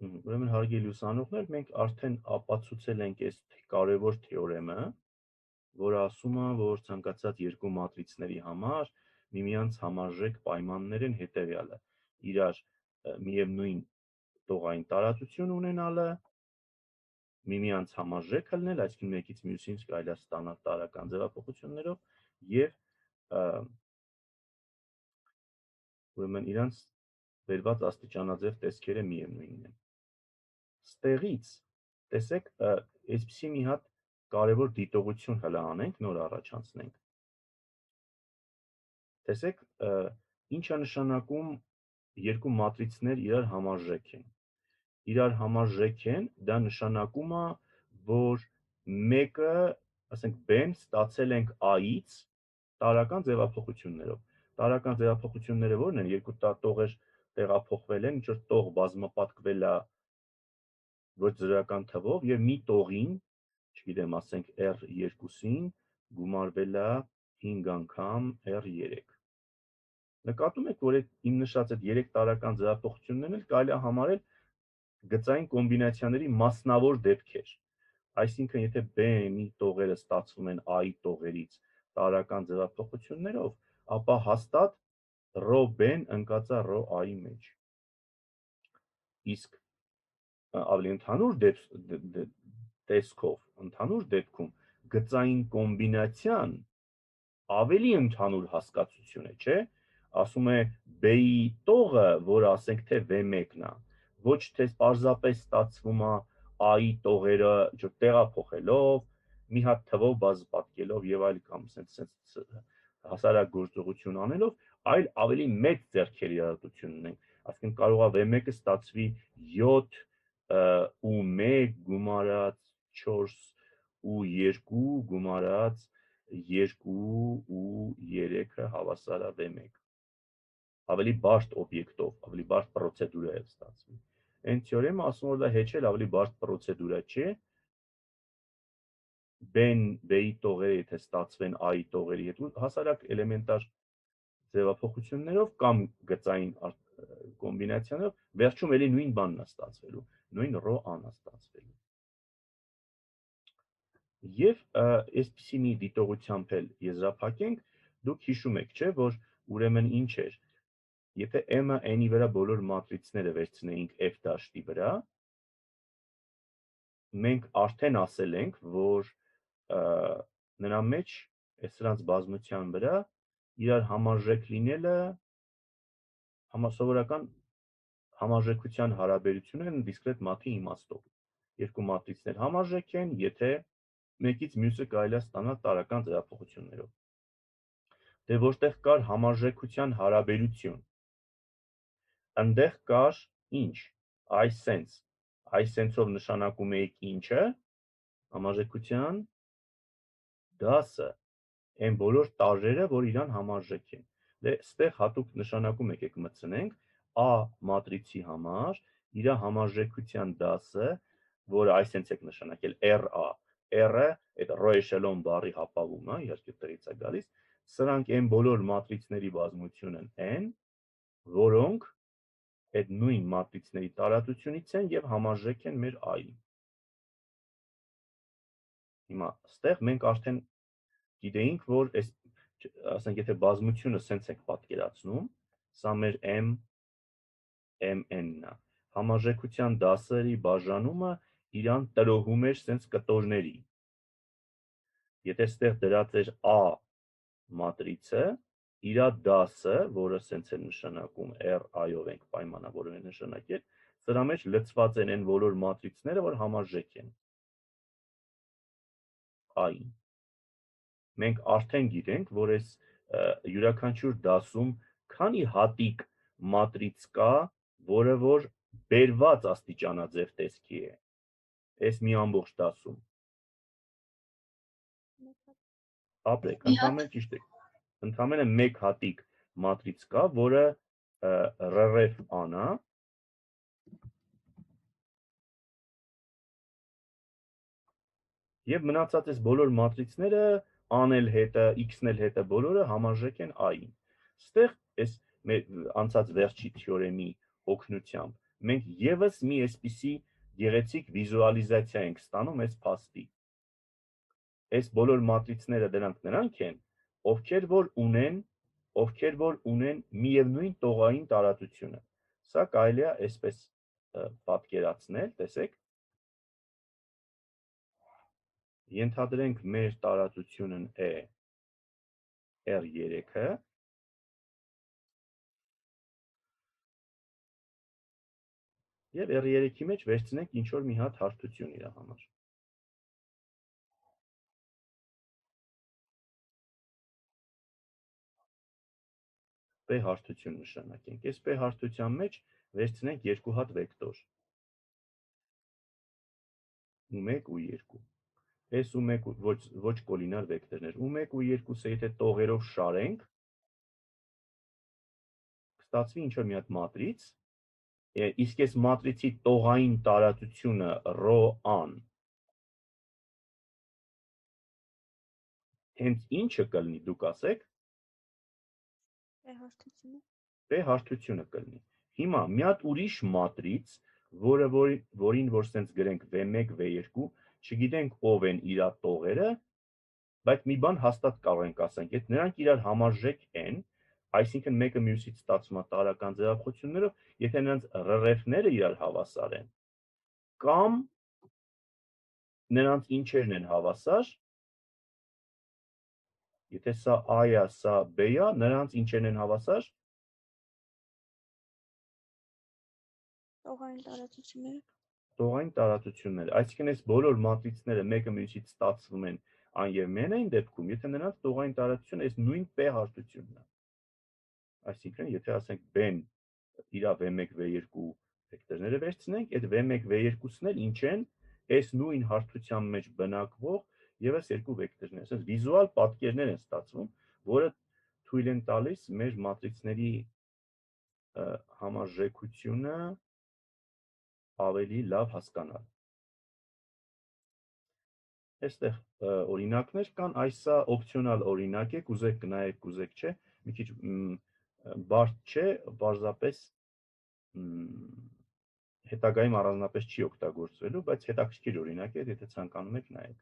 Ուրեմն հարգելի ուսանողներ, մենք արդեն ապացուցել ենք այս կարևոր թեորեմը, որը ասում է, որ ցանկացած երկու մատրիցների համար միմյանց համարժեք պայմաններ են հետևյալը. իրար միևնույն տողային տարածություն ունենալը, միմյանց համարժեք լինել, այսինքն մեկից մյուսին կարելի է ստանալ տարրական ձևափոխություններով եւ ուրեմն իրանց վերված աստիճանաձև տեսքերը միևնույնն են։ Ստեղից տեսեք, այսպիսի մի հատ կարևոր դիտողություն հլը անենք, նոր առաջանցնենք։ Տեսեք, ինչ է նշանակում երկու մատրիցներ իրար համարժեք են։ Իրար համարժեք են, դա նշանակում է, որ մեկը, ասենք B-ն ստացել ենք A-ից տարրական ձևափոխություններով։ Տարրական ձևափոխությունները ո՞րն են, երկու տողեր տեղափոխվել են, ինչ որ տող բազմապատկվել է ոչ զրոյական թվով եւ մի տողին, չգիտեմ, ասենք R2-ին գումարվել է 5 անգամ R3։ Նկատում եք, որ իմ նշած այդ 3 տարրական ձևափոխություններն էլ կարելի է համարել գծային կոմբինացիաների մասնավոր դեպքեր։ Այսինքն, եթե B-ի տողերը ստացվում են A-ի տողերից տարրական ձևափոխություններով, ապա հաստատ ρ B-ն ընկած է ρ A-ի մեջ։ Իսկ ավելի ընդհանուր տեսքով, ընդհանուր դեպքում գծային կոմբինացիան ավելի ընդհանուր հասկացություն է, չէ՞։ Ասում է B-ի տողը, որը ասենք թե V1-ն է, ոչ թե պարզապես ստացվում է A-ի տողերը տեղափոխելով, մի հատ թվով բազմապատկելով եւ այլ կամ sense հասարակ գործողություն անելով, այլ ավելի մեծ ձեռքերի արագություն ունենք։ Այսինքն կարող է V1-ը ստացվի 7 ու 1 գումարած 4 ու 2 գումարած 2 ու 3-ը հավասար է V1։ Ավելի բարդ օբյեկտով, ավելի բարդ պրոցեդուրա է ստացվի։ Այն թեորեմը ասում որ դա հեչել ավելի բարդ պրոցեդուրա չէ։ B-ի տողերը եթե ստացվեն A-ի տողերի հետ հասարակ էլեմենտար ձևափոխություններով կամ գծային կոմբինացիաներով, վերջում էլի նույն բանն է ստացվելու, նույն ρ A-ն է ստացվելու։ Եվ այսպիսի մի դիտողությամբ էլ եզրափակենք, դուք հիշում եք, չէ, որ ուրեմն ինչ էր, եթե M-ը N-ի վրա բոլոր մատրիցները վերցնեինք F դաշտի վրա, մենք արդեն ասել ենք, որ նրա մեջ այս սրանց բազմության վրա իրար համարժեք լինելը սովորական համարժեքության հարաբերություն են դիսկրետ մաթի իմաստով։ Երկու մատրիցներ համարժեք են, եթե մեկից մյուսը կարելի է ստանալ տարրական ձևափոխություններով։ Դե որտեղ կար համարժեքության հարաբերություն, այնտեղ կար ինչ, այս sense-ով նշանակում էիք ինչը, համարժեքության դասը, այն բոլոր տարրերը, որ իրան համարժեք են։ Դե ստեղ հատուկ նշանակում եկեք մտցնենք A մատրիցի համար իր համարժեքության դասը, որը այսենց եք նշանակել RA, R-ը այդ ρ էշելոն բառի հապավումն է, իհարկե տեղից է գալիս, սրանք այն բոլոր մատրիցների բազմությունն n, որոնք այդ նույն մատրիցների տարածությունից են եւ համարժեք են մեր A-ին։ Հիմա ստեղ մենք արդեն գիտեինք, որ այս, ասենք, եթե բազմությունը սենց ենք պատկերացնում, սա մեր MN-ն է։ Համարժեքության դասերի բաժանումը իրան տրոհում էր սենց կտորների։ Եթե ստեղ դրած էր A մատրիցը, իրա դասը, որը սենց է նշանակում RA-ով ենք պայմանավորել նշանակել, սրա մեջ լցված են այն բոլոր մատրիցները, որ համարժեք են A-ին։ Մենք արդեն գիտենք, որ այս յուրաքանչյուր դասում քանի հատիկ մատրից կա, որը որ բերված աստիճանաձև տեսքի է։ Այս մի ամբողջ դասում։ Ապրեք, ընդամենը ճիշտ է։ Ընդամենը մեկ հատիկ մատրից կա, որը RRF A-ն է։ Եվ մնացած այս բոլոր մատրիցները A-ն էլ հետը, X-ն էլ հետը բոլորը համարժեք են A-ին։ Ստեղ այս անցած վերջի թեորեմի օգնությամբ մենք եւս մի այսպիսի գեղեցիկ վիզուալիզացիա ենք ստանում այս փաստի։ Այս բոլոր մատրիցները նրանք են, ովքեր որ ունեն միևնույն տողային տարածությունը։ Սա կարելի է այսպես պատկերացնել, տեսեք, ենթադրենք մեր տարածությունն է R3-ը եւ R3-ի մեջ վերցնենք ինչ որ մի հատ հարթություն իր համար։ P հարթություն նշանակենք։ Այս P հարթության մեջ վերցնենք երկու հատ վեկտոր։ U1 ու 2։ Այս U1 ոչ կոլինար վեկտորներ։ U1 ու 2-ը եթե տողերով շարենք, կստացվի ինչ որ մի հատ մատրից, իսկ այս մատրիցի տողային տարածությունը ρ-ան հենց ինչը կլինի, դուք ասեք, P հարթությունը կլինի։ Հիմա մի հատ ուրիշ մատրից, որին որ սենց գրենք V1, V2, չգիտենք ով են իր տողերը, բայց մի բան հաստատ կարող ենք ասենք, եթե նրանք իրար համարժեք են, այսինքն մեկը մյուսից ստացվում է տարրական ձևափոխություններով, եթե նրանց ռռեֆները իրար հավասար են, կամ նրանց ինչերն են հավասար, եթե սա A-ա, սա B-ա, նրանց ինչերն են հավասար, տողային տարածությունները, այսինքն այս բոլոր մատրիցները մեկը մյուսից ստացվում են այն եւ միայն այն դեպքում, եթե նրանց տողային տարածությունը այս նույն P հարթությունն է։ Այսինքն, եթե ասենք B-ն իր V1, V2 վեկտորները վերցնենք, այդ V1, V2-ն էլ ինչ են, այս նույն հարթության մեջ բնակվող եւս երկու վեկտորներ, այսինքն վիզուալ պատկերներ են ստացվում, որը թույլ են տալիս մեր մատրիցների համարժեքությունը ավելի լավ հասկանալ։ Այստեղ օրինակներ կան, այսա օպցիոնալ օրինակ է, կուզեք կնայեք, կուզեք չէ, մի քիչ բարդ չէ, պարզապես հետագայում առանձնապես չի օգտագործվելու, բայց հետաքրքիր օրինակ է, եթե ցանկանում եք նայեք։